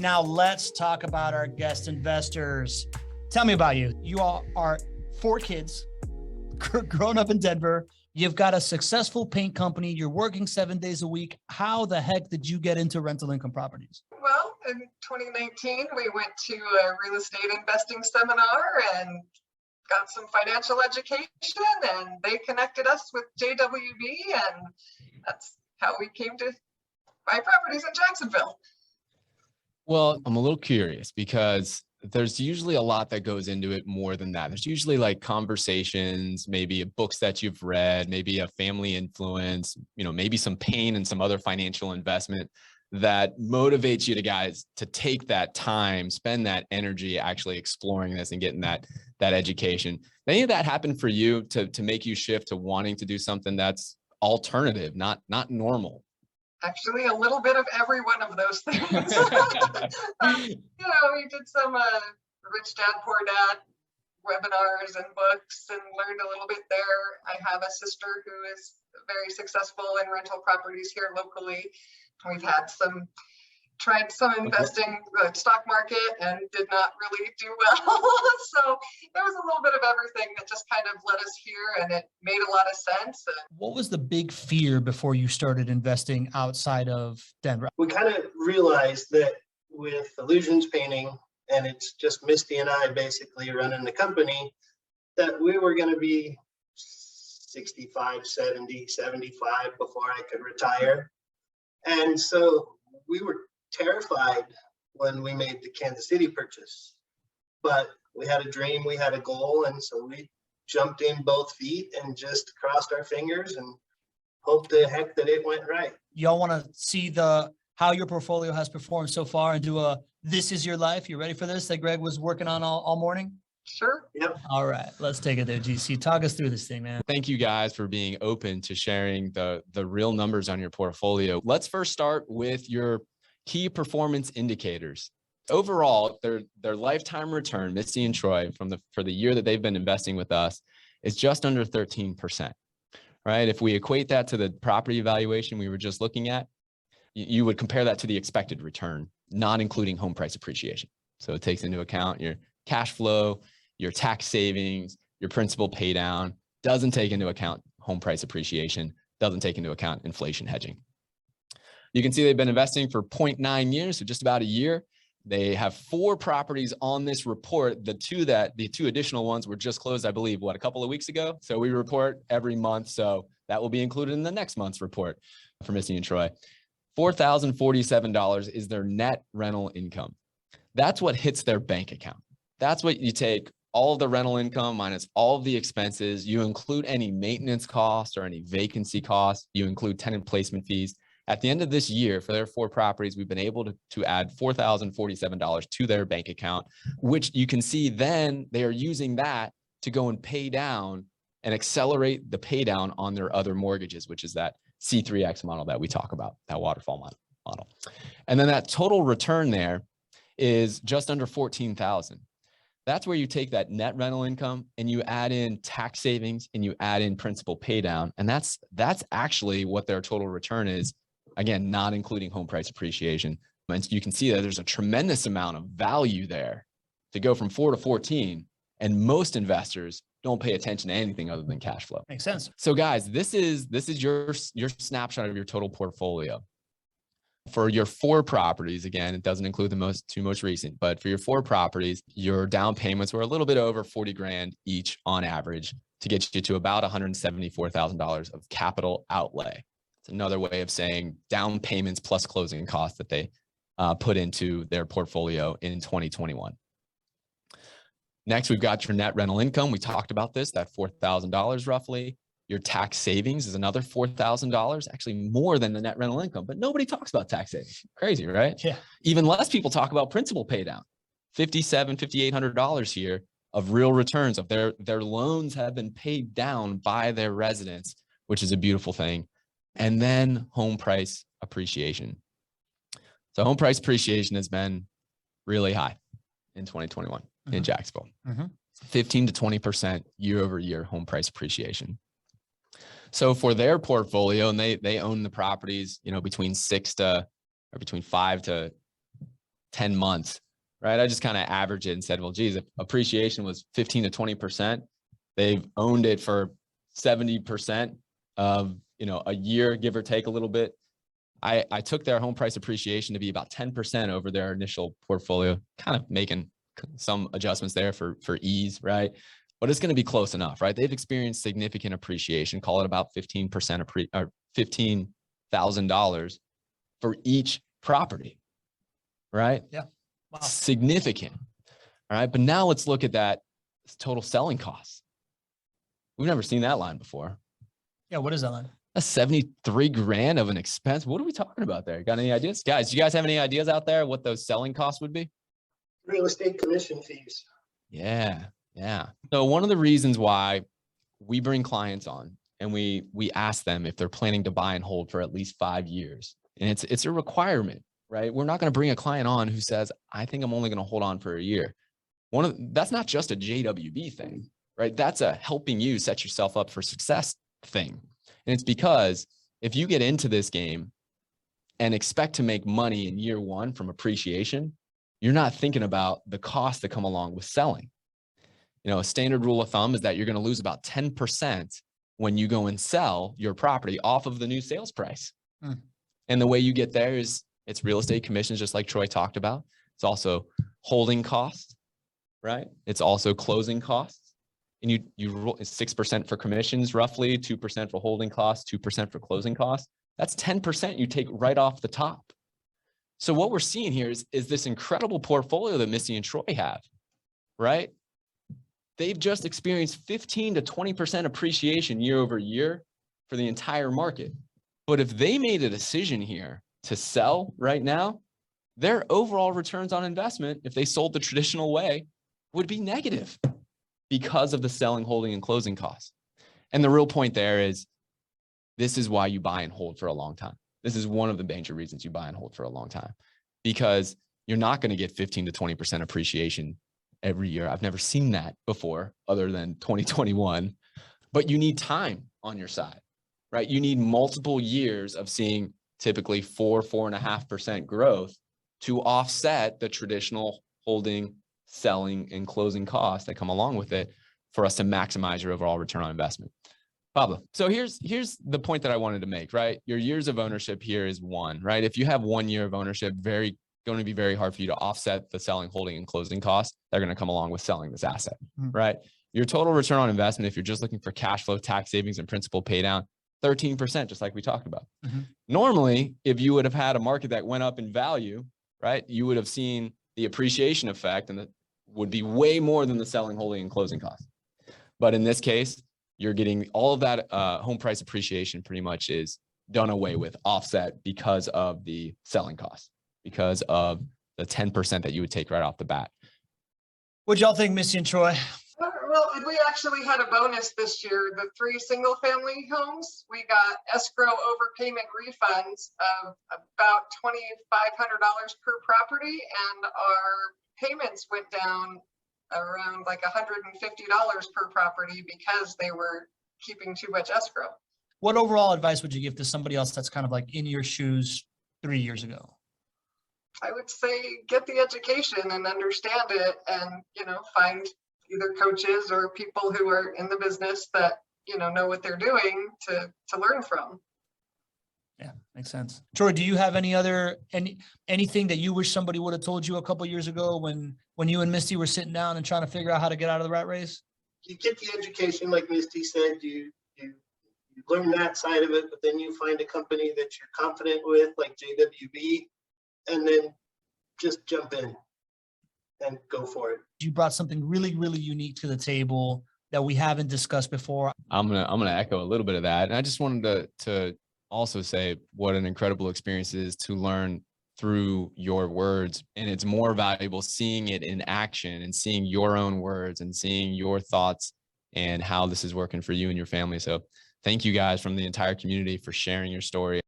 now let's talk about our guest investors. Tell me about you. You all are 4 kids, grown up in Denver. You've got a successful paint company. You're working 7 days a week. How the heck did you get into rental income properties? Well, in 2019, we went to a real estate investing seminar and got some financial education, and they connected us with JWB, and that's how we came to buy properties in Jacksonville. Well, I'm a little curious because there's usually a lot that goes into it more than that. There's usually like conversations, maybe books that you've read, maybe a family influence, maybe some pain and some other financial investment that motivates you guys to take that time, spend that energy actually exploring this and getting that education. Did any of that happen for you to make you shift to wanting to do something that's alternative, not normal? Actually, a little bit of every one of those things. We did some Rich Dad, Poor Dad webinars and books and learned a little bit there. I have a sister who is very successful in rental properties here locally. We've tried some investing in the stock market and did not really do well. So there was a little bit of everything that just kind of led us here, and it made a lot of sense. What was the big fear before you started investing outside of Denver? We kind of realized that with Illusions Painting, and it's just Misty and I basically running the company, that we were going to be 65, 70, 75 before I could retire. And so we were terrified when we made the Kansas City purchase, but we had a dream, we had a goal, and so we jumped in both feet and just crossed our fingers and hoped to heck that it went right. Y'all want to see how your portfolio has performed so far and do a "This Is Your Life"? You ready for this that Greg was working on all morning? Sure. Yep. All right, let's take it there, GC. Talk us through this thing, man. Thank you guys for being open to sharing the real numbers on your portfolio. Let's first start with your key performance indicators. Overall, their lifetime return, Misty and Troy, for the year that they've been investing with us, is just under 13%. Right? If we equate that to the property valuation we were just looking at, you would compare that to the expected return, not including home price appreciation. So it takes into account your cash flow, your tax savings, your principal pay down, doesn't take into account home price appreciation, doesn't take into account inflation hedging. You can see they've been investing for 0.9 years, so just about a year. They have 4 properties on this report. The two additional ones were just closed, I believe, a couple of weeks ago. So we report every month. So that will be included in the next month's report for Misty and Troy. $4,047 is their net rental income. That's what hits their bank account. That's what you take all of the rental income minus all of the expenses. You include any maintenance costs or any vacancy costs. You include tenant placement fees. At the end of this year, for their 4 properties, we've been able to add $4,047 to their bank account, which you can see then they are using that to go and pay down and accelerate the pay down on their other mortgages, which is that C3X model that we talk about, that waterfall model. And then that total return there is just under $14,000. That's where you take that net rental income and you add in tax savings and you add in principal pay down. And that's actually what their total return is. Again, not including home price appreciation. And you can see that there's a tremendous amount of value there to go from 4 to 14. And most investors don't pay attention to anything other than cash flow. Makes sense. So guys, this is your snapshot of your total portfolio. For your 4 properties, again, it doesn't include the 2 most recent, but for your 4 properties, your down payments were a little bit over 40 grand each on average to get you to about $174,000 of capital outlay. It's another way of saying down payments plus closing costs that they put into their portfolio in 2021. Next, we've got your net rental income. We talked about this, that $4,000 roughly. Your tax savings is another $4,000, actually more than the net rental income, but nobody talks about tax savings. Crazy, right? Yeah. Even less people talk about principal pay down. $5,700, $5,800 here of real returns of their loans have been paid down by their residents, which is a beautiful thing. And then home price appreciation. So home price appreciation has been really high in 2021 in Jacksonville. 15 to 20% year over year home price appreciation. So for their portfolio, and they own the properties, between 5 to 10 months, right? I just kind of averaged it and said, well, geez, if appreciation was 15 to 20%, they've owned it for 70% of, a year, give or take a little bit. I took their home price appreciation to be about 10% over their initial portfolio, kind of making some adjustments there for ease, right? But it's going to be close enough, right? They've experienced significant appreciation, call it about 15% or $15,000 for each property, right? Yeah. Wow. Significant. All right. But now let's look at that total selling costs. We've never seen that line before. Yeah. What is that line? That's 73 grand of an expense. What are we talking about there? Got any ideas? Guys, do you guys have any ideas out there what those selling costs would be? Real estate commission fees. Yeah. So one of the reasons why we bring clients on and we ask them if they're planning to buy and hold for at least 5 years. And it's a requirement, right? We're not going to bring a client on who says, I think I'm only going to hold on for a year. That's not just a JWB thing, right? That's a helping you set yourself up for success thing. And it's because if you get into this game and expect to make money in year one from appreciation, you're not thinking about the costs that come along with selling. A standard rule of thumb is that you're going to lose about 10% when you go and sell your property off of the new sales price. And the way you get there is it's real estate commissions, just like Troy talked about. It's also holding costs, right? It's also closing costs. And you roll 6% for commissions, roughly 2% for holding costs, 2% for closing costs. That's 10% you take right off the top. So what we're seeing here is this incredible portfolio that Misty and Troy have, right? They've just experienced 15 to 20% appreciation year over year for the entire market. But if they made a decision here to sell right now, their overall returns on investment, if they sold the traditional way, would be negative because of the selling, holding, and closing costs. And the real point there is this is why you buy and hold for a long time. This is one of the major reasons you buy and hold for a long time, because you're not going to get 15 to 20% appreciation every year. I've never seen that before other than 2021, but you need time on your side, right? You need multiple years of seeing typically 4.5% growth to offset the traditional holding, selling, and closing costs that come along with it for us to maximize your overall return on investment. Pablo, so here's the point that I wanted to make, right? Your years of ownership here is one, right? If you have 1 year of ownership, going to be very hard for you to offset the selling, holding, and closing costs that are going to come along with selling this asset, right? Your total return on investment, if you're just looking for cash flow, tax savings, and principal pay down, 13%, just like we talked about. Normally, if you would have had a market that went up in value, right, you would have seen the appreciation effect, and that would be way more than the selling, holding, and closing costs. But in this case, you're getting all of that home price appreciation pretty much is done away with, offset because of the selling costs, because of the 10% that you would take right off the bat. What'd y'all think, Misty and Troy? Well, we actually had a bonus this year. The 3 single-family homes, we got escrow overpayment refunds of about $2,500 per property, and our payments went down around like $150 per property because they were keeping too much escrow. What overall advice would you give to somebody else that's kind of like in your shoes 3 years ago? I would say get the education and understand it, and find either coaches or people who are in the business that know what they're doing to learn from. Yeah, makes sense. Troy, do you have anything that you wish somebody would have told you a couple of years ago when you and Misty were sitting down and trying to figure out how to get out of the rat race? You get the education, like Misty said, you learn that side of it, but then you find a company that you're confident with, like JWB, and then just jump in and go for it. You brought something really, really unique to the table that we haven't discussed before. I'm gonna echo a little bit of that, and I just wanted to also say what an incredible experience it is to learn through your words, and it's more valuable seeing it in action and seeing your own words and seeing your thoughts and how this is working for you and your family. So thank you guys from the entire community for sharing your story.